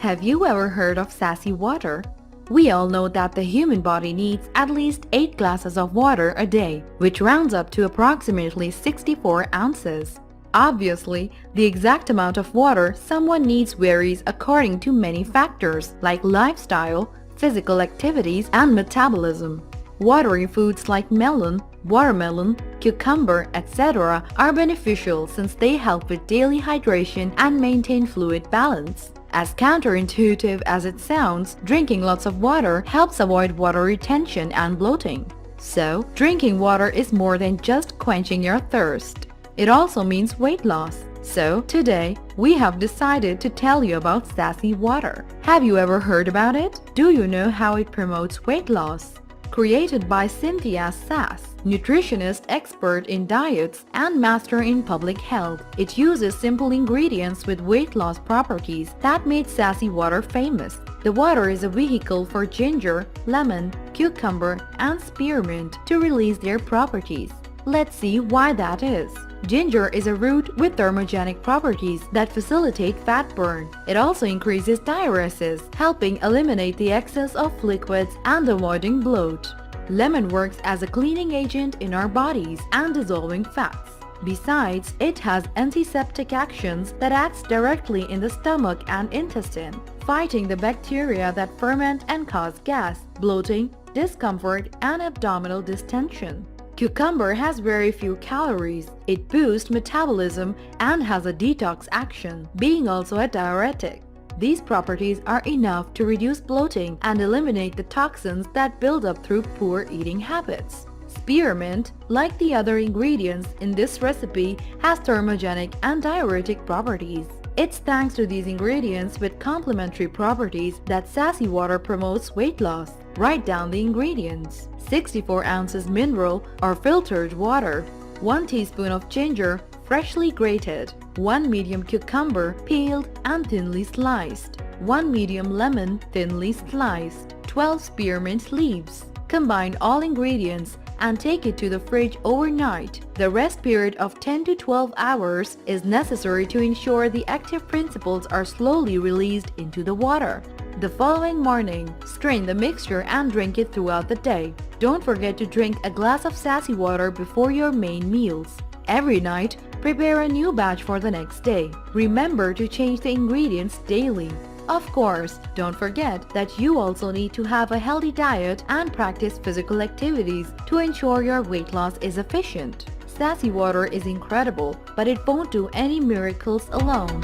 Have you ever heard of Sassy Water? We all know that the human body needs at least 8 glasses of water a day, which rounds up to approximately 64 ounces. Obviously, the exact amount of water someone needs varies according to many factors like lifestyle, physical activities, and metabolism. Watery foods like melon, watermelon, cucumber, etc. are beneficial since they help with daily hydration and maintain fluid balance. As counterintuitive as it sounds, drinking lots of water helps avoid water retention and bloating. So, drinking water is more than just quenching your thirst. It also means weight loss. So, today, we have decided to tell you about Sassy Water. Have you ever heard about it? Do you know how it promotes weight loss? Created by Cynthias Sass, nutritionist expert in diets and master in public health, it uses simple ingredients with weight loss properties that made Sassy Water famous. The water is a vehicle for ginger, lemon, cucumber, and spearmint to release their properties. Let's see why that is. Ginger is a root with thermogenic properties that facilitate fat burn. It also increases diuresis, helping eliminate the excess of liquids and avoiding bloat. Lemon works as a cleaning agent in our bodies and dissolving fats. Besides, it has antiseptic actions that acts directly in the stomach and intestine, fighting the bacteria that ferment and cause gas, bloating, discomfort, and abdominal distension. Cucumber has very few calories. It boosts metabolism and has a detox action, being also a diuretic. These properties are enough to reduce bloating and eliminate the toxins that build up through poor eating habits. Spearmint, like the other ingredients in this recipe, has thermogenic and diuretic properties. It's thanks to these ingredients with complementary properties that Sassy Water promotes weight loss. Write down the ingredients. 64 ounces mineral or filtered water, 1 teaspoon of ginger, freshly grated, 1 medium cucumber, peeled and thinly sliced, 1 medium lemon, thinly sliced, 12 spearmint leaves. Combine all ingredients and take it to the fridge overnight. The rest period of 10 to 12 hours is necessary to ensure the active principles are slowly released into the water. The following morning, strain the mixture and drink it throughout the day. Don't forget to drink a glass of Sassy Water before your main meals. Every night, prepare a new batch for the next day. Remember to change the ingredients daily. Of course, don't forget that you also need to have a healthy diet and practice physical activities to ensure your weight loss is efficient. Sassy Water is incredible, but it won't do any miracles alone.